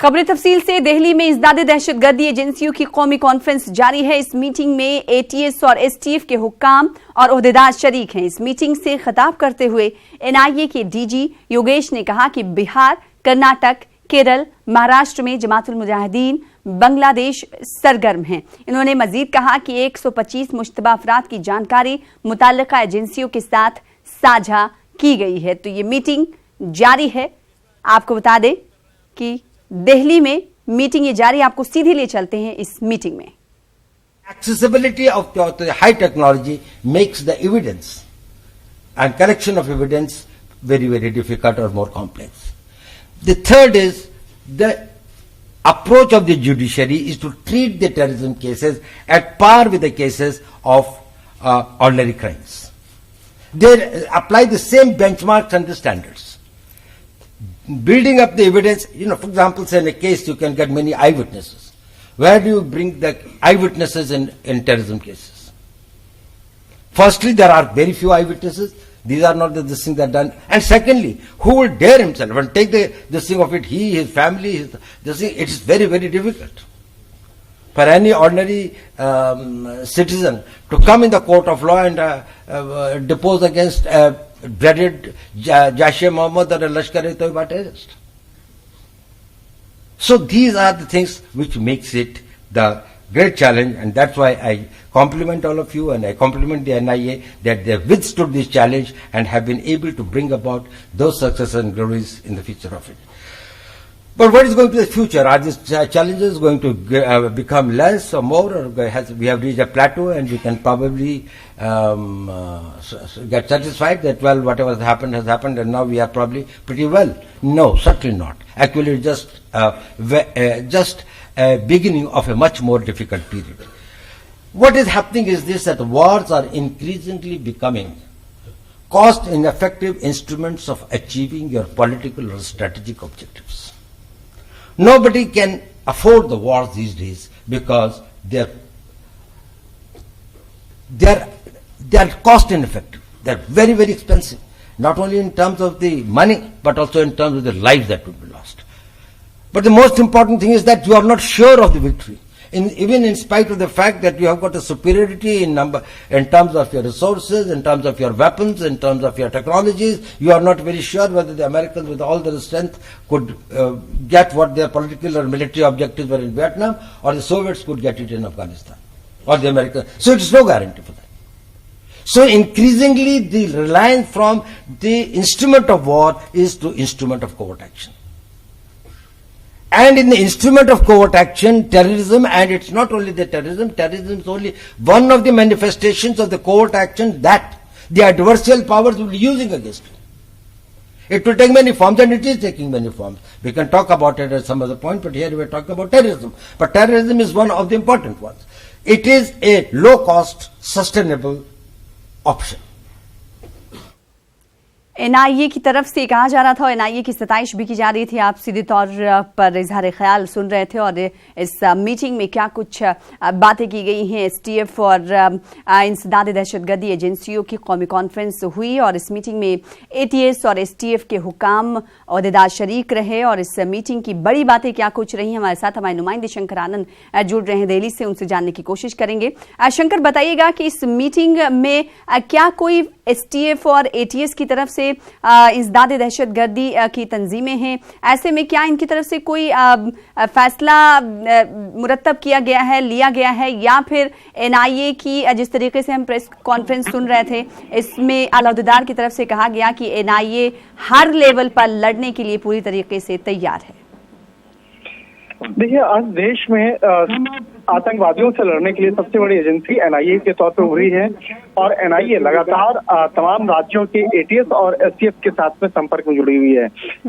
खबरें तफसील से। दिल्ली में इंसदादे दहशतगर्दी एजेंसियों की कौमी कॉन्फ्रेंस जारी है। इस मीटिंग में एटीएस और एसटीएफ के हुक्काम और ओहदेदार शरीक हैं। इस मीटिंग से खिताब करते हुए एनआईए के डीजी योगेश ने कहा कि बिहार, कर्नाटक, केरल, महाराष्ट्र में जमातुल मुजाहिदीन, बांग्लादेश सरगर्म हैं। इन्होंने मजीद कहा कि 125 मुश्तबा अफराद की जानकारी मुताल्लिका एजेंसियों के साथ साझा की गई है। तो ये मीटिंग जारी है। आपको बता दें कि दिल्ली में मीटिंग ये जारी, आपको सीधे ले चलते हैं इस मीटिंग में। Accessibility of the high technology makes the evidence and collection of evidence very, very difficult or more complex. The third is the approach of the judiciary is to treat the terrorism cases at par with the cases of ordinary crimes. They apply the same benchmarks and the standards. Building up the evidence, for example, say in a case you can get many eyewitnesses. Where do you bring the eyewitnesses in terrorism cases? Firstly, there are very few eyewitnesses. These are not the things that are done. And secondly, who will dare himself and take the thing of it? He, his family, it is very, very difficult for any ordinary citizen to come in the court of law and depose against dreaded Jaish-e-Mohammed or a Lashkar-e-Toiba terrorist. So these are the things which makes it the great challenge, and that's why I compliment all of you and I compliment the NIA that they have withstood this challenge and have been able to bring about those successes and glories in the future of it. But what is going to be the future? Are these challenges going to become less or more, or we have reached a plateau and we can probably get satisfied that, well, whatever has happened and now we are probably pretty well? No, certainly not. Actually, it's just a beginning of a much more difficult period. What is happening is this, that wars are increasingly becoming cost-ineffective instruments of achieving your political or strategic objectives. Nobody can afford the wars these days because they're cost ineffective. They're very, very expensive. Not only in terms of the money, but also in terms of the lives that would be lost. But the most important thing is that you are not sure of the victory. Even in spite of the fact that you have got a superiority in terms of your resources, in terms of your weapons, in terms of your technologies, you are not very sure whether the Americans with all their strength could get what their political or military objectives were in Vietnam, or the Soviets could get it in Afghanistan, or the Americans. So it is no guarantee for that. So increasingly the reliance from the instrument of war is to instrument of covert action. And in the instrument of covert action, terrorism, and it's not only the terrorism is only one of the manifestations of the covert action that the adversarial powers will be using against you. It will take many forms, and it is taking many forms. We can talk about it at some other point, but here we are talking about terrorism. But terrorism is one of the important ones. It is a low-cost, sustainable option. NIA की तरफ से कहा जा रहा था और NIA की सताइश भी की जा रही थी। आप सीधे तौर पर इजहार ख्याल सुन रहे थे और इस मीटिंग में क्या कुछ बातें की गई हैं। एसटीएफ और इंसदादे दहशतगर्दी एजेंसियों की कौमी कॉन्फ्रेंस हुई और इस मीटिंग में एटीएस और एसटीएफ के हुकाम ओहदेदार शरीक रहे और इस मीटिंग की बड़ी बातें क्या कुछ रही। हमारे साथ हमारे नुमाइंदे शंकर आनंद जुड़ रहे हैं दिल्ली से, उनसे जानने की कोशिश करेंगे। शंकर, बताइएगा कि इस मीटिंग में क्या कोई एसटीएफ और एटीएस की तरफ से इंसदादे दहशतगर्दी की तंजीमें हैं, ऐसे में क्या इनकी तरफ से कोई फैसला मुरतब किया गया है, लिया गया है, या फिर एनआईए की जिस तरीके से हम प्रेस कॉन्फ्रेंस सुन रहे थे इसमें आला-ओहदेदार की तरफ से कहा गया कि एनआईए हर लेवल पर लड़ने के लिए पूरी तरीके से तैयार है? देखिए, आज देश में आतंकवादियों से लड़ने के लिए सबसे बड़ी एजेंसी एनआईए के तौर पर उभरी है और एनआईए लगातार तमाम राज्यों के एटीएस और एसटीएफ के साथ में संपर्क में जुड़ी हुई है।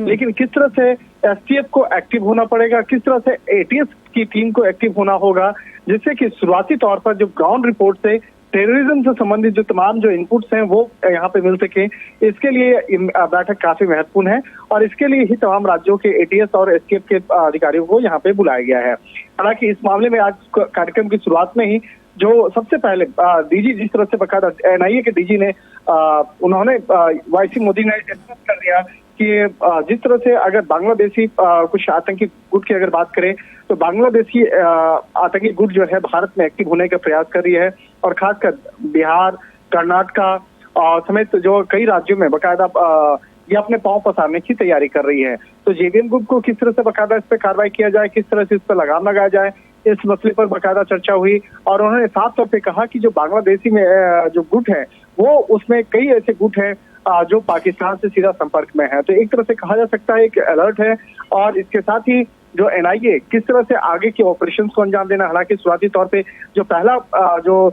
लेकिन किस तरह से एसटीएफ को एक्टिव होना पड़ेगा, किस तरह से एटीएस की टीम को एक्टिव होना होगा, जिससे कि शुरुआती तौर पर जो ग्राउंड रिपोर्ट से टेररिज्म से संबंधित जो तमाम जो इनपुट्स हैं वो यहाँ पे मिल सके, इसके लिए बैठक काफी महत्वपूर्ण है और इसके लिए ही तमाम राज्यों के एटीएस और एसटीएफ के अधिकारियों को यहाँ पे बुलाया गया है। हालांकि इस मामले में आज कार्यक्रम की शुरुआत में ही जो सबसे पहले डीजी जिस तरह से बकायदा एनआईए के डीजी ने उन्होंने वाईसी मोदी ने एक्सप्रेस कर दिया कि जिस तरह से अगर बांग्लादेशी कुछ आतंकी गुट की अगर बात करें तो बांग्लादेशी आतंकी गुट जो है भारत में एक्टिव होने का प्रयास कर रही है और खासकर बिहार, कर्नाटका समेत जो कई राज्यों में बाकायदा ये अपने पांव पसारने की तैयारी कर रही है। तो जेवीएम ग्रुप को किस तरह से बाकायदा इस पर कार्रवाई किया जाए, किस तरह से इस पर लगाम लगाया जाए, इस मसले पर बाकायदा चर्चा हुई और उन्होंने साफ तौर पे कहा कि जो बांग्लादेशी में जो गुट है वो उसमें कई ऐसे गुट हैं जो पाकिस्तान से सीधा संपर्क में है। तो एक तरह से कहा जा सकता है एक अलर्ट है और इसके साथ ही जो एनआईए किस तरह से आगे के ऑपरेशंस को अंजाम देना, हालांकि शुरुआती तौर पे जो पहला जो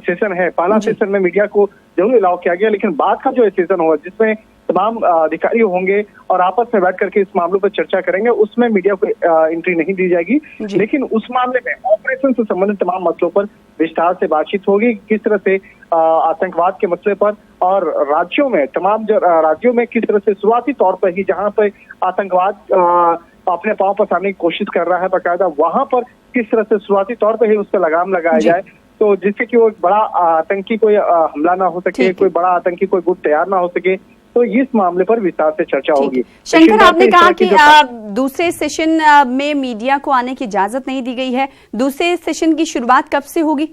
सेशन है, पहला सेशन में मीडिया को जरूर अलाउ किया गया, लेकिन बाद का जो सेशन होगा जिसमें तमाम अधिकारी होंगे और आपस में बैठ करके इस मामलों पर चर्चा करेंगे, उसमें मीडिया को एंट्री नहीं दी जाएगी। लेकिन उस मामले में ऑपरेशन से संबंधित तमाम मसलों पर विस्तार से बातचीत होगी, किस तरह से आतंकवाद के मसले पर और राज्यों में तमाम राज्यों में किस तरह से शुरुआती तौर पर ही जहां पर आतंकवाद अपने पांव पसारने की कोशिश कर रहा है बाकायदा, वहां पर किस तरह से शुरुआती तौर पर ही उस पर लगाम लगाया जाए, तो जिससे कि वो एक बड़ा आतंकी कोई हमला ना हो सके, कोई बड़ा आतंकी कोई गुट तैयार ना हो सके। तो इस मामले पर विस्तार से चर्चा होगी। शंकर, आपने कहा कि दूसरे सेशन में मीडिया को आने की इजाजत नहीं दी गई है, दूसरे सेशन की शुरुआत कब से होगी?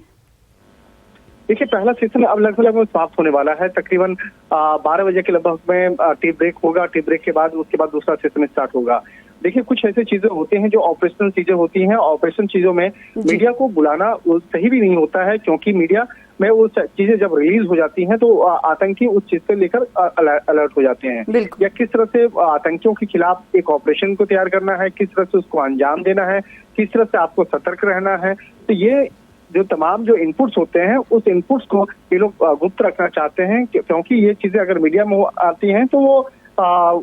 देखिए, पहला सेशन अब लगभग समाप्त होने वाला है, तकरीबन 12 बजे के लगभग में टी ब्रेक होगा। टी ब्रेक के बाद उसके बाद दूसरा सेशन स्टार्ट होगा। देखिए, कुछ ऐसे चीजें होते हैं जो ऑपरेशनल चीजें होती हैं, ऑपरेशन चीजों में मीडिया को बुलाना सही भी नहीं होता है, क्योंकि मीडिया में वो चीजें जब रिलीज हो जाती हैं तो आतंकी उस चीज से लेकर अलर्ट हो जाते हैं, या किस तरह से आतंकियों के खिलाफ एक ऑपरेशन को तैयार करना है, किस तरह से उसको अंजाम देना है, किस तरह से आपको सतर्क रहना है। तो ये जो तमाम जो इनपुट्स होते हैं, उस इनपुट्स को ये लोग गुप्त रखना चाहते हैं, क्योंकि ये चीजें अगर मीडिया में आती हैं तो वो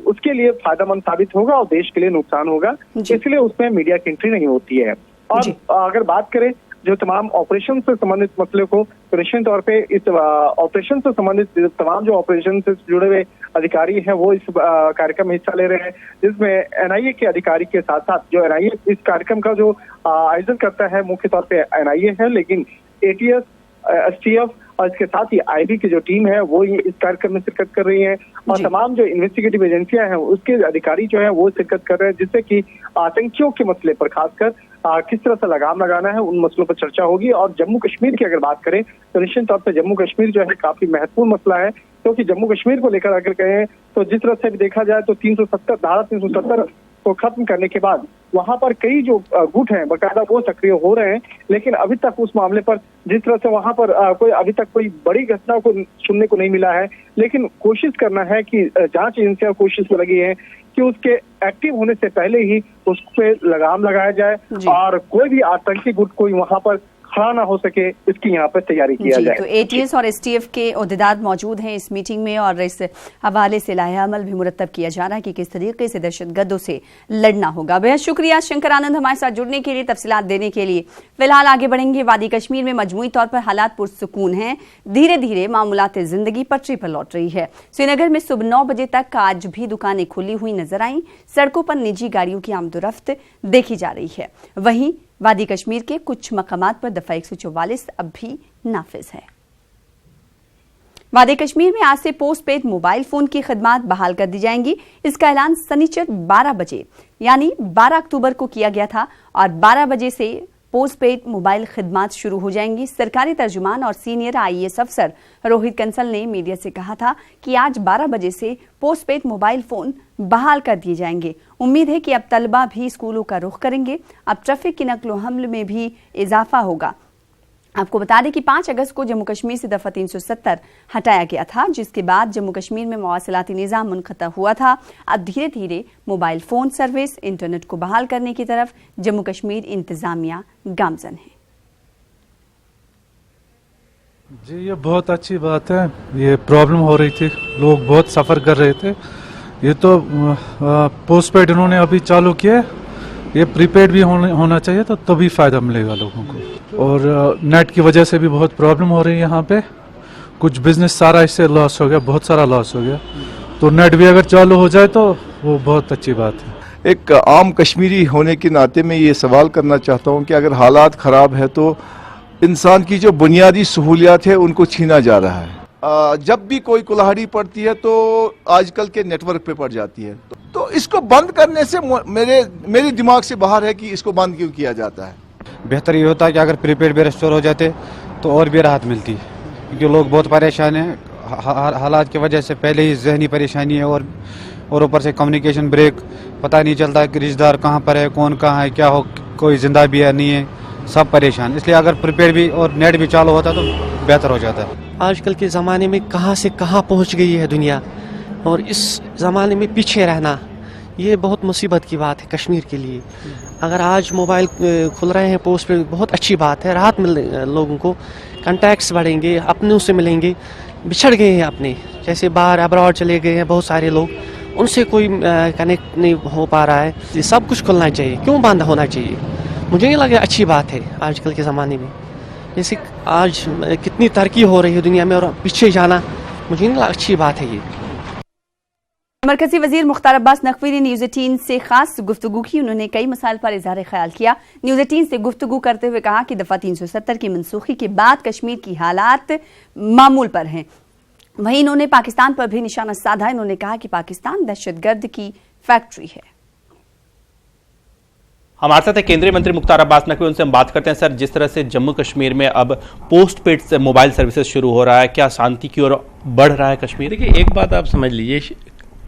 उसके लिए फायदेमंद साबित होगा और देश के लिए नुकसान होगा, इसलिए उसमें मीडिया की एंट्री नहीं होती है। और अगर बात करें जो तमाम ऑपरेशन से संबंधित मसले को, तो निश्चित तौर पे इस ऑपरेशन से संबंधित तमाम जो ऑपरेशन से जुड़े हुए अधिकारी हैं वो इस कार्यक्रम में हिस्सा ले रहे हैं, जिसमें एनआईए के अधिकारी के साथ साथ जो एनआईए इस कार्यक्रम का जो आयोजन करता है मुख्य तौर पे एनआईए है, लेकिन एटीएस, एसटीएफ और इसके साथ ही आईबी की जो टीम है वो इस कार्यक्रम में शिरकत कर रही है और तमाम जो इन्वेस्टिगेटिव एजेंसियां हैं उसके अधिकारी जो है वो शिरकत कर रहे हैं, जिससे कि आतंकियों के मसले पर खासकर किस तरह से लगाम लगाना है उन मसलों पर चर्चा होगी। और जम्मू कश्मीर की अगर बात करें तो निश्चित तौर पर जम्मू कश्मीर जो है काफी महत्वपूर्ण मसला है, क्योंकि जम्मू कश्मीर को लेकर अगर कहें तो जिस तरह से भी देखा जाए तो 370 धारा 370 को खत्म करने के बाद वहां पर कई जो गुट हैं बाकायदा वो सक्रिय हो रहे हैं, लेकिन अभी तक उस मामले पर जिस तरह से वहां पर कोई अभी तक कोई बड़ी घटना को सुनने को नहीं मिला है। लेकिन कोशिश करना है कि जांच एजेंसियां कोशिश में लगी है कि उसके एक्टिव होने से पहले ही उस पे लगाम लगाया जाए और कोई भी आतंकी गुट कोई वहां पर खड़ा ना हो सके, इसकी यहाँ पर तैयारी किया जाए। तो एटीएस और एसटीएफ के ओहदेदार मौजूद हैं इस मीटिंग में और इस हवाले से लाहेअमल भी मुरतब किया जा रहा है कि किस तरीके से दहशतगर्दों से लड़ना होगा। बेहद शुक्रिया शंकर आनंद हमारे साथ जुड़ने के लिए, तफसीलात देने के लिए। फिलहाल आगे बढ़ेंगे। वादी कश्मीर में मजमूई तौर पर हालात पुरसुकून हैं, धीरे धीरे मामूलात जिंदगी पटरी पर लौट रही है। श्रीनगर में सुबह 9 बजे तक आज भी दुकानें खुली हुई नजर आई, सड़कों पर निजी गाड़ियों की आमदोरफ्त देखी जा रही है। वहीं वादी कश्मीर के कुछ मकामात पर दफा 144 अब भी नाफिज है। वादी कश्मीर में आज से पोस्ट पेड मोबाइल फोन की खिदमात बहाल कर दी जाएंगी। इसका ऐलान शनिचर 12 बजे यानी 12 अक्टूबर को किया गया था और 12 बजे से पोस्ट पेड मोबाइल खिदमात शुरू हो जाएंगी। सरकारी तर्जुमान और सीनियर आईएएस अफसर रोहित कंसल ने मीडिया से कहा था कि आज 12 बजे से पोस्ट पेड मोबाइल फोन बहाल कर दिए जाएंगे। उम्मीद है कि अब तलबा भी स्कूलों का रुख करेंगे। अब ट्रैफिक की नकलो हमल में भी इजाफा होगा। आपको बता दें कि 5 अगस्त को जम्मू कश्मीर से दफा 370 हटाया गया था, जिसके बाद जम्मू कश्मीर में मवासिलाती निज़ाम मुनक़ता हुआ था। अब धीरे धीरे मोबाइल फोन सर्विस, इंटरनेट को बहाल करने की तरफ जम्मू कश्मीर इंतजामिया गामजन है। जी, ये बहुत अच्छी बात है। ये प्रॉब्लम हो रही थी, लोग बहुत सफ़र कर रहे थे। ये तो पोस्ट पेड इन्होंने अभी चालू किया, ये प्रीपेड भी होना चाहिए, तो तभी फायदा मिलेगा लोगों को। और नेट की वजह से भी बहुत प्रॉब्लम हो रही है यहाँ पे, कुछ बिजनेस सारा इससे लॉस हो गया, बहुत सारा लॉस हो गया। तो नेट भी अगर चालू हो जाए तो वो बहुत अच्छी बात है। एक आम कश्मीरी होने के नाते मैं ये सवाल करना चाहता हूँ कि अगर हालात ख़राब है तो इंसान की जो बुनियादी सहूलियात है उनको छीना जा रहा है। जब भी कोई कुल्हाड़ी पड़ती है तो आजकल के नेटवर्क पे पड़ जाती है। तो इसको बंद करने से मेरे दिमाग से बाहर है कि इसको बंद क्यों किया जाता है। बेहतर ये होता है कि अगर प्रीपेड भी रिस्टोर हो जाते तो और भी राहत मिलती, क्योंकि लोग बहुत परेशान हैं हालात की वजह से। पहले ही जहनी परेशानी है और ऊपर से कम्युनिकेशन ब्रेक, पता नहीं चलता कि रिश्तेदार कहाँ पर है, कौन कहाँ है, क्या हो, कोई जिंदा भी है नहीं है, सब परेशान। इसलिए अगर प्रीपेड भी और नेट भी चालू होता तो बेहतर हो जाता है। आजकल के ज़माने में कहाँ से कहाँ पहुँच गई है दुनिया, और इस ज़माने में पीछे रहना ये बहुत मुसीबत की बात है कश्मीर के लिए। अगर आज मोबाइल खुल रहे हैं पोस्ट पे, बहुत अच्छी बात है, राहत मिल लोगों को, कॉन्टैक्ट्स बढ़ेंगे, अपनों से मिलेंगे। बिछड़ गए हैं अपने, जैसे बाहर अब्रॉड चले गए हैं बहुत सारे लोग, उनसे कोई कनेक्ट नहीं हो पा रहा है। ये सब कुछ खुलना चाहिए, क्यों बंद होना चाहिए? मुझे नहीं लगा अच्छी बात है आजकल के ज़माने में। जैसे आज कितनी तरक्की हो रही है दुनिया में और पीछे जाना, मुझे नहीं लगा अच्छी बात है ये। मरकजी वजीर मुख्तार अब्बास नकवी ने न्यूज़ 18 से खास गुफ्तगू की। उन्होंने कई मसाइल पर इजहार ख्याल किया। न्यूज़ 18 से गुफ्तगू करते हुए कहा कि दफ़ा 370 की मनसूखी के बाद कश्मीर की हालात मामूल पर हैं। वहीं इन्होंने पाकिस्तान पर भी निशाना साधा। इन्होंने कहा कि पाकिस्तान दहशतगर्द की फैक्ट्री है। हमारे साथ है केंद्रीय मंत्री मुख्तार अब्बास नकवी, उनसे हम बात करते हैं। सर, जिस तरह से जम्मू कश्मीर में अब पोस्ट पेड मोबाइल सर्विसेज शुरू हो रहा है, क्या शांति की ओर बढ़ रहा है कश्मीर? देखिए, एक बात आप समझ लीजिए,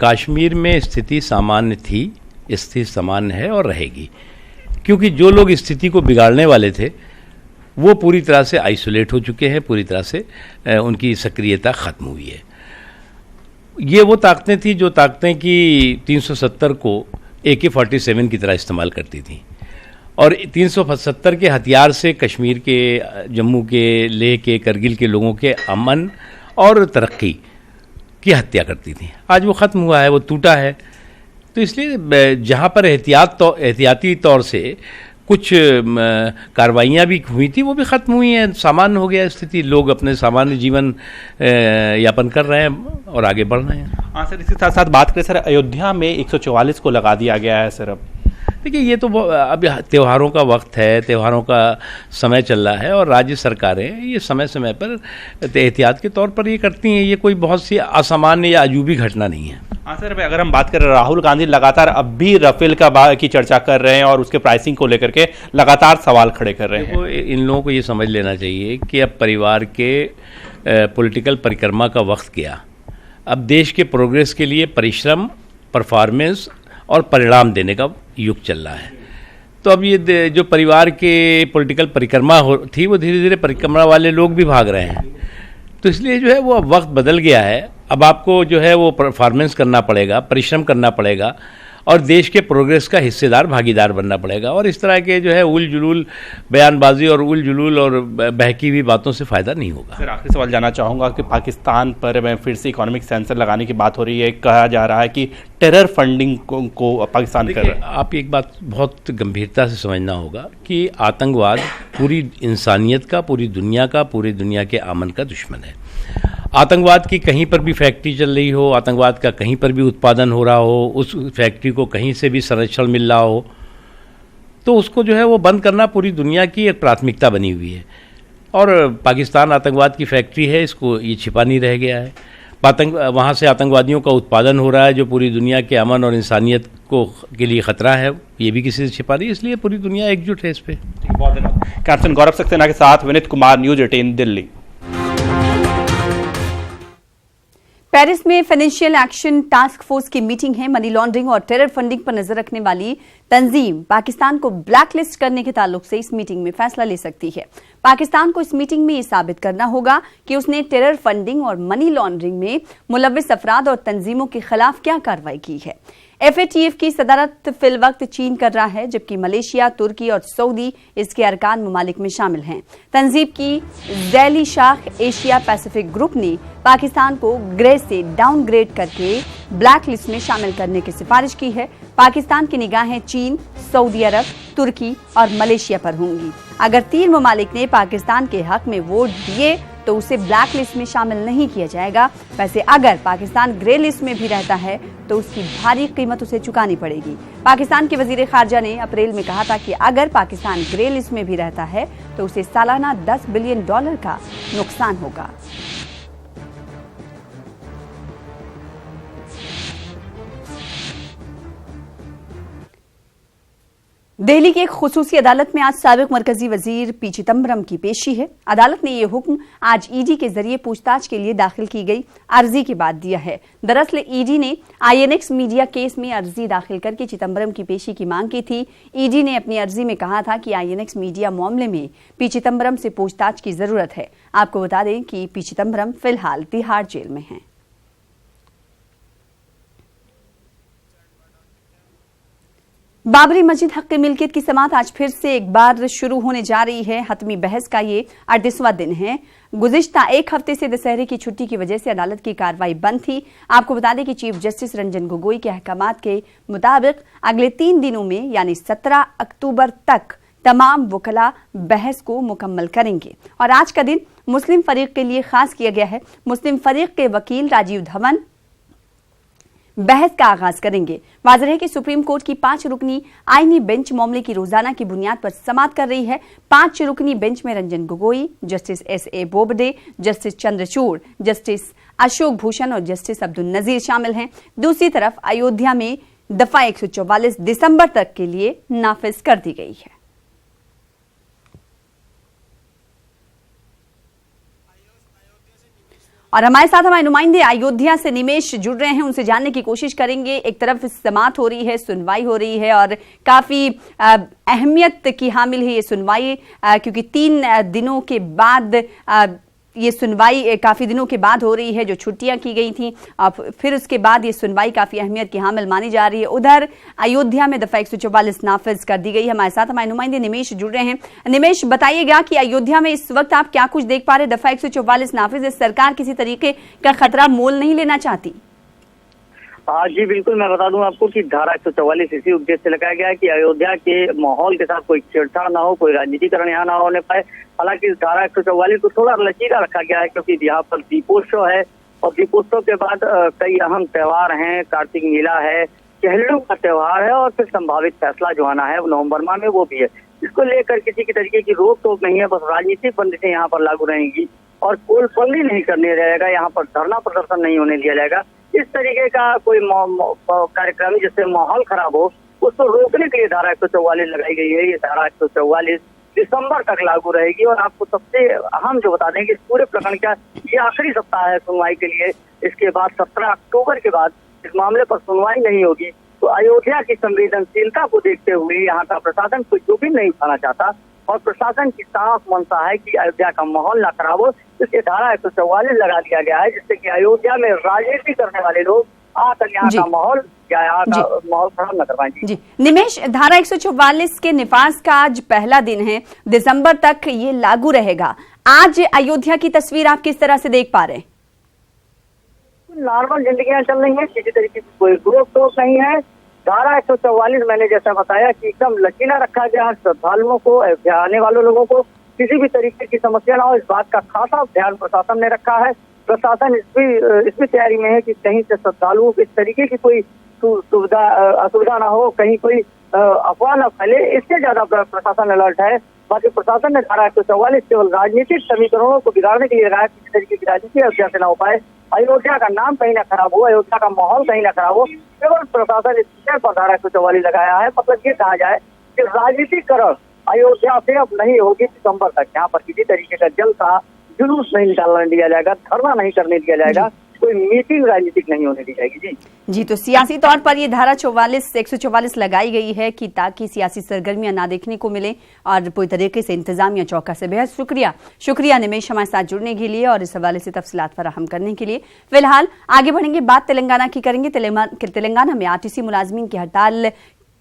कश्मीर में स्थिति सामान्य थी, स्थिति सामान्य है और रहेगी, क्योंकि जो लोग स्थिति को बिगाड़ने वाले थे वो पूरी तरह से आइसोलेट हो चुके हैं, पूरी तरह से उनकी सक्रियता ख़त्म हुई है। ये वो ताकतें थी जो ताकतें कि 370 को AK-47 की तरह इस्तेमाल करती थी, और 370 के हथियार से कश्मीर के, जम्मू के, लेह के, करगिल के लोगों के अमन और तरक्की की हत्या करती थी। आज वो ख़त्म हुआ है, वो टूटा है। तो इसलिए जहाँ पर एहतियाती तौर से कुछ कार्रवाइयाँ भी हुई थी, वो भी ख़त्म हुई हैं, सामान्य हो गया स्थिति, लोग अपने सामान्य जीवन यापन कर रहे हैं और आगे बढ़ रहे हैं। हाँ सर, इसके साथ साथ बात करें सर, अयोध्या में 144 को लगा दिया गया है सर। अब देखिए, ये तो अब त्योहारों का वक्त है, त्योहारों का समय चल रहा है, और राज्य सरकारें ये समय समय पर एहतियात के तौर पर ये करती हैं। ये कोई बहुत सी असामान्य या अजूबी घटना नहीं है। हाँ सर, अगर हम बात करें, राहुल गांधी लगातार अब भी राफेल की चर्चा कर रहे हैं और उसके प्राइसिंग को लेकर के लगातार सवाल खड़े कर रहे हैं। इन लोगों को ये समझ लेना चाहिए कि अब परिवार के पॉलिटिकल परिक्रमा का वक्त गया। अब देश के प्रोग्रेस के लिए परिश्रम, परफॉर्मेंस और परिणाम देने का युग चल रहा है। तो अब ये जो परिवार के पॉलिटिकल परिक्रमा थी, वो धीरे धीरे परिक्रमा वाले लोग भी भाग रहे हैं। तो इसलिए जो है वो अब वक्त बदल गया है। अब आपको जो है वो परफॉर्मेंस करना पड़ेगा, परिश्रम करना पड़ेगा, और देश के प्रोग्रेस का हिस्सेदार, भागीदार बनना पड़ेगा। और इस तरह के जो है उल जुलूल बयानबाजी और उल जुलूल और बहकी हुई बातों से फ़ायदा नहीं होगा। सर, आखिरी सवाल जानना चाहूँगा कि पाकिस्तान पर फिर से इकोनॉमिक सेंसर लगाने की बात हो रही है। कहा जा रहा है कि टेरर फंडिंग को पाकिस्तान कर रहा है। आप एक बात बहुत गंभीरता से समझना होगा कि आतंकवाद पूरी इंसानियत का, पूरी दुनिया का, पूरी दुनिया के अमन का दुश्मन है। आतंकवाद की कहीं पर भी फैक्ट्री चल रही हो, आतंकवाद का कहीं पर भी उत्पादन हो रहा हो, उस फैक्ट्री को कहीं से भी संरक्षण मिल रहा हो, तो उसको जो है वो बंद करना पूरी दुनिया की एक प्राथमिकता बनी हुई है। और पाकिस्तान आतंकवाद की फैक्ट्री है, इसको ये छिपा नहीं रह गया है। वहाँ से आतंकवादियों का उत्पादन हो रहा है जो पूरी दुनिया के अमन और इंसानियत के लिए ख़तरा है, ये भी किसी से छिपा नहीं। इसलिए पूरी दुनिया एकजुट है इस पर। बहुत धन्यवाद। कैप्टन गौरव सक्सेना के साथ विनीत कुमार, न्यूज़ 18 दिल्ली। पेरिस में फाइनेंशियल एक्शन टास्क फोर्स की मीटिंग है। मनी लॉन्ड्रिंग और टेरर फंडिंग पर नजर रखने वाली तंजीम पाकिस्तान को ब्लैकलिस्ट करने के ताल्लुक से इस मीटिंग में फैसला ले सकती है। पाकिस्तान को इस मीटिंग में यह साबित करना होगा कि उसने टेरर फंडिंग और मनी लॉन्ड्रिंग में मुलव्विस अफराद और तंजीमों के खिलाफ क्या कार्रवाई की है। FATF की सदारत फिल वक्त चीन कर रहा है, जबकि मलेशिया, तुर्की और सऊदी इसके अरकान ममालिक में शामिल हैं। तंजीम की ज़ैली शाख एशिया पैसिफिक ग्रुप ने पाकिस्तान को ग्रे से डाउनग्रेड करके ब्लैक लिस्ट में शामिल करने की सिफारिश की है। पाकिस्तान की निगाहें चीन, सऊदी अरब, तुर्की और मलेशिया पर होंगी। अगर 3 ममालिक ने पाकिस्तान के हक में वोट दिए तो उसे ब्लैक लिस्ट में शामिल नहीं किया जाएगा। वैसे अगर पाकिस्तान ग्रे लिस्ट में भी रहता है तो उसकी भारी कीमत उसे चुकानी पड़ेगी। पाकिस्तान के वजीर खारजा ने अप्रैल में कहा था कि अगर पाकिस्तान ग्रे लिस्ट में भी रहता है तो उसे सालाना $10 बिलियन का नुकसान होगा। दिल्ली की एक खुसूसी अदालत में आज साबिक मरकजी वजीर पी चिदम्बरम की पेशी है। अदालत ने यह हुक्म आज ईडी के जरिए पूछताछ के लिए दाखिल की गई अर्जी के बाद दिया है। दरअसल ईडी ने आईएनएक्स मीडिया केस में अर्जी दाखिल करके चिदम्बरम की पेशी की मांग की थी। ईडी ने अपनी अर्जी में कहा था कि आईएनएक्स मीडिया मामले में पी चिदम्बरम से पूछताछ की जरूरत है। आपको बता दें कि पी चिदम्बरम फिलहाल तिहाड़ जेल में हैं। बाबरी मस्जिद हक मिल्कियत की समाअत आज फिर से एक बार शुरू होने जा रही है। हतमी बहस का ये 38वां दिन है। गुज़िश्ता एक हफ्ते से दशहरे की छुट्टी की वजह से अदालत की कार्रवाई बंद थी। आपको बता दें कि चीफ जस्टिस रंजन गोगोई के अहकामात के मुताबिक अगले 3 दिनों में यानी 17 अक्टूबर तक तमाम वकला बहस को मुकम्मल करेंगे और आज का दिन मुस्लिम फरीक के लिए खास किया गया है। मुस्लिम फरीक के वकील राजीव धवन बहस का आगाज करेंगे। वाज़ेह है कि सुप्रीम कोर्ट की 5 रुकनी आईनी बेंच मामले की रोजाना की बुनियाद पर समाअत कर रही है। 5 रुकनी बेंच में Ranjan Gogoi, justice एस.ए. Bobde, justice Chandrachud, justice Ashok Bhushan और जस्टिस अब्दुल नजीर शामिल हैं। दूसरी तरफ अयोध्या में दफा 144 दिसंबर तक के लिए नाफिज कर दी गई है। और हमारे साथ हमारे नुमाइंदे अयोध्या से निमेश जुड़ रहे हैं, उनसे जानने की कोशिश करेंगे। एक तरफ समाअत हो रही है, सुनवाई हो रही है और काफी अहमियत की हामिल है ये सुनवाई, क्योंकि 3 दिनों के बाद ये सुनवाई काफी दिनों के बाद हो रही है, जो छुट्टियां की गई थी। फिर उसके बाद ये सुनवाई काफी अहमियत की हामिल मानी जा रही है। उधर अयोध्या में दफा 144 नाफिज कर दी गई है। हमारे साथ हमारे नुमाइंदे निमेश जुड़ रहे हैं। निमेश, बताइएगा कि अयोध्या में इस वक्त आप क्या कुछ देख पा रहे? दफा 144 नाफिज, सरकार किसी तरीके का खतरा मोल नहीं लेना चाहती? जी बिल्कुल, मैं बता दूं आपको कि धारा 144 इसी उद्देश्य से लगाया गया है कि अयोध्या के माहौल के साथ कोई छेड़छाड़ ना हो, कोई राजनीतिकरण यहाँ ना होने पाए। हालांकि इस धारा 144 को थोड़ा लचीला रखा गया है क्योंकि यहाँ पर दीपोत्सव है और दीपोत्सव के बाद कई अहम त्योहार हैं। कार्तिक मेला है, चहलड़ू का त्योहार है और फिर संभावित फैसला जो आना है वो नवंबर माह में, वो भी है। इसको लेकर किसी की तरीके की रोक टोक नहीं है, बस राजनीतिक बंदिशें यहाँ पर लागू रहेंगी और कोई बंदी नहीं करने जाएगा, यहाँ पर धरना प्रदर्शन नहीं होने दिया जाएगा। इस तरीके का कोई कार्यक्रम जिससे माहौल खराब हो उसको रोकने के लिए धारा 144 लगाई गई है। ये धारा 144 दिसंबर तक लागू रहेगी और आपको सबसे अहम जो बता दें कि इस पूरे प्रकरण का ये आखिरी सप्ताह है सुनवाई के लिए। इसके बाद 17 अक्टूबर के बाद इस मामले पर सुनवाई नहीं होगी। तो अयोध्या की संवेदनशीलता को देखते हुए यहाँ का प्रशासन कोई जोखिम नहीं उठाना चाहता और प्रशासन की साफ मंशा है कि अयोध्या का माहौल ना खराब हो, इसके धारा 144 लगा दिया गया है जिससे कि अयोध्या में राजनीति करने वाले लोग आकर यहाँ का माहौल या यहाँ का माहौल खराब न करवाएं। जी निमेश, धारा 144 के निफाज का आज पहला दिन है, दिसंबर तक ये लागू रहेगा। आज अयोध्या की तस्वीर आप किस तरह से देख पा रहे हैं? नॉर्मल जिंदगी चल रही है, किसी तरीके की कोई रोक टोक नहीं है। धारा 144 मैंने जैसा बताया कि एकदम लचीला रखा गया। श्रद्धालुओं को, अयोध्या आने वाले लोगों को किसी भी तरीके की समस्या ना हो, इस बात का खासा ध्यान प्रशासन ने रखा है। प्रशासन इसकी तैयारी में है कि कहीं से श्रद्धालुओं को इस तरीके की कोई असुविधा ना हो, कहीं कोई अफवाह न फैले, इससे ज्यादा प्रशासन अलर्ट है। बाकी प्रशासन ने धारा 144 केवल राजनीतिक समीकरणों को बिगाड़ने के लिए लगाया, किसी तरीके की राजनीति अयोध्या से न हो पाए, अयोध्या का नाम कहीं ना खराब हो, अयोध्या का माहौल कहीं ना खराब हो। केवल प्रशासन इस विषय पर धारा 144 लगाया है। मतलब ये कहा जाए कि राजनीतिकरण अयोध्या से अब नहीं होगी दिसंबर तक। यहाँ पर किसी तरीके का जलसा जुलूस नहीं निकालने दिया जाएगा, धरना नहीं करने दिया जाएगा, कोई मीटिंग राजनीतिक नहीं होने दी जाएगी। जी तो सियासी तौर पर ये धारा 144 लगाई गई है कि ताकि सियासी सरगर्मियां ना देखने को मिले और पूरी तरीके से इंतजामिया चौका से। बेहद शुक्रिया निमेश हमारे साथ जुड़ने के लिए और इस हवाले से तफसीलात फराहम करने के लिए। फिलहाल आगे बढ़ेंगे, बात तेलंगाना की करेंगे। तेलंगाना में आरटीसी मुलाजमीन की हड़ताल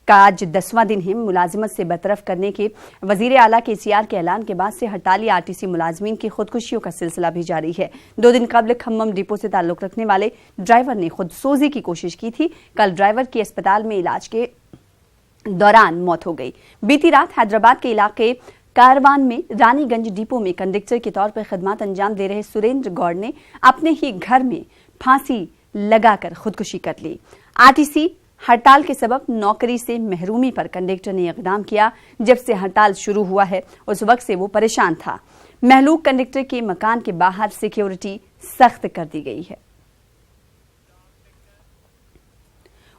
का आज 10वां दिन है। मुलाजिमत से बरतरफ करने के वजीर आला केसीआर के ऐलान के बाद से हड़ताली आरटीसी मुलाजमीन की खुदकुशियों का सिलसिला भी जारी है। 2 दिन कबल खम्मम डिपो से ताल्लुक रखने वाले ड्राइवर ने खुदसोजी की कोशिश की थी। कल ड्राइवर की अस्पताल में इलाज के दौरान मौत हो गई। बीती रात हैदराबाद के इलाके कारवान में रानीगंज डिपो में कंडक्टर के तौर पर खदमात अंजाम दे रहे सुरेंद्र गौड़ ने अपने ही घर में फांसी लगाकर खुदकुशी कर ली। आरटीसी हड़ताल के सबब नौकरी से महरूमी पर कंडक्टर ने इकदाम किया। जब से हड़ताल शुरू हुआ है उस वक्त से वो परेशान था। महलूक कंडक्टर के मकान के बाहर सिक्योरिटी सख्त कर दी गई है।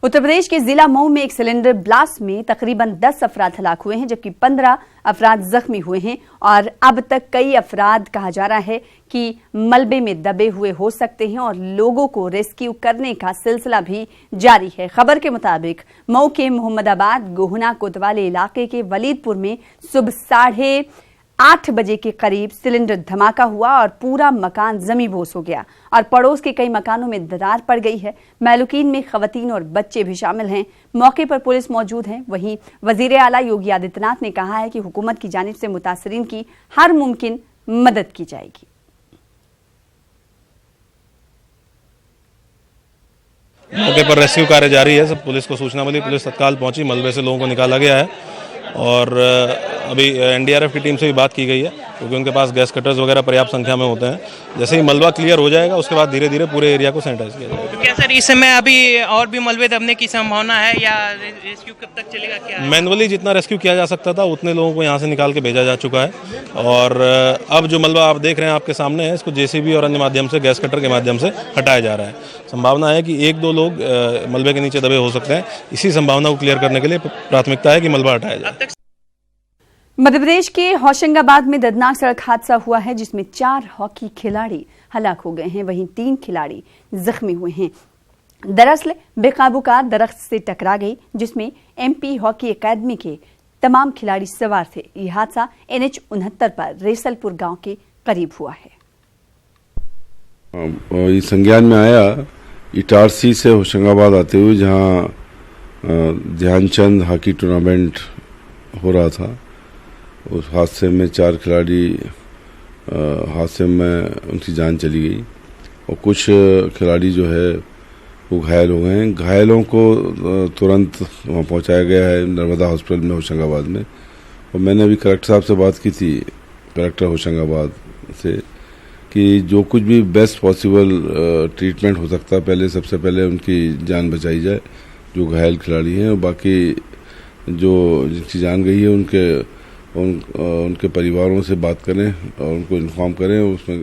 उत्तर प्रदेश के जिला मऊ में एक सिलेंडर ब्लास्ट में तकरीबन 10 अफराद हलाक हुए हैं, जबकि 15 अफराद जख्मी हुए हैं और अब तक कई अफराद कहा जा रहा है कि मलबे में दबे हुए हो सकते हैं और लोगों को रेस्क्यू करने का सिलसिला भी जारी है। खबर के मुताबिक मऊ के मोहम्मदाबाद गोहना कोतवाली इलाके के वलीदपुर में सुबह 8:30 बजे के करीब सिलेंडर धमाका हुआ और पूरा मकान जमींबोस हो गया और पड़ोस के कई मकानों में दरार पड़ गई है। महलूकीन में खवातीन और बच्चे भी शामिल हैं। मौके पर पुलिस मौजूद है। वहीं वजीर आला योगी आदित्यनाथ ने कहा है कि हुकूमत की जानिब से मुतासरीन की हर मुमकिन मदद की जाएगी। मौके पर रेस्क्यू कार्य जारी है। सब पुलिस को सूचना मिली, पुलिस तत्काल पहुंची, मलबे से लोगों को निकाला गया है और अभी एनडीआरएफ की टीम से भी बात की गई है क्योंकि उनके पास गैस कटर्स वगैरह पर्याप्त संख्या में होते हैं। जैसे ही मलबा क्लियर हो जाएगा उसके बाद धीरे धीरे पूरे एरिया को सैनिटाइज किया जाएगा। क्या सर इस समय अभी और भी मलबे दबने की संभावना है या रेस्क्यू कब तक चलेगा? क्या मैनुअली जितना रेस्क्यू किया जा सकता था उतने लोगों को यहाँ से निकाल के भेजा जा चुका है और अब जो मलबा आप देख रहे हैं आपके सामने है, इसको जेसीबी और अन्य माध्यम से, गैस कटर के माध्यम से हटाया जा रहा है। संभावना है कि 1-2 लोग मलबे के नीचे दबे हो सकते हैं। इसी संभावना को क्लियर करने के लिए प्राथमिकता है कि मलबा हटाया जाए। मध्य प्रदेश के होशंगाबाद में दर्दनाक सड़क हादसा हुआ है जिसमें 4 हॉकी खिलाड़ी हलाक हो गए हैं, वहीं 3 खिलाड़ी जख्मी हुए हैं। दरअसल बेकाबू कार दरख्त से टकरा गई जिसमें एमपी हॉकी अकादमी के तमाम खिलाड़ी सवार थे। यह हादसा NH 69 पर रेसलपुर गांव के करीब हुआ है। ये संज्ञान में आया इटारसी से होशंगाबाद आते हुए जहां ध्यानचंद हॉकी टूर्नामेंट हो रहा था, उस हादसे में 4 खिलाड़ी हादसे में उनकी जान चली गई और कुछ खिलाड़ी जो है वो घायल हो गए हैं। घायलों को तुरंत वहाँ पहुँचाया गया है नर्मदा हॉस्पिटल में होशंगाबाद में। और मैंने अभी कलेक्टर साहब से बात की थी, कलेक्टर होशंगाबाद से, कि जो कुछ भी बेस्ट पॉसिबल ट्रीटमेंट हो सकता है पहले, सबसे पहले उनकी जान बचाई जाए जो घायल खिलाड़ी हैं, और बाकी जो जिनकी जान गई है उनके परिवारों से बात करें और उनको इन्फॉर्म करें उसमें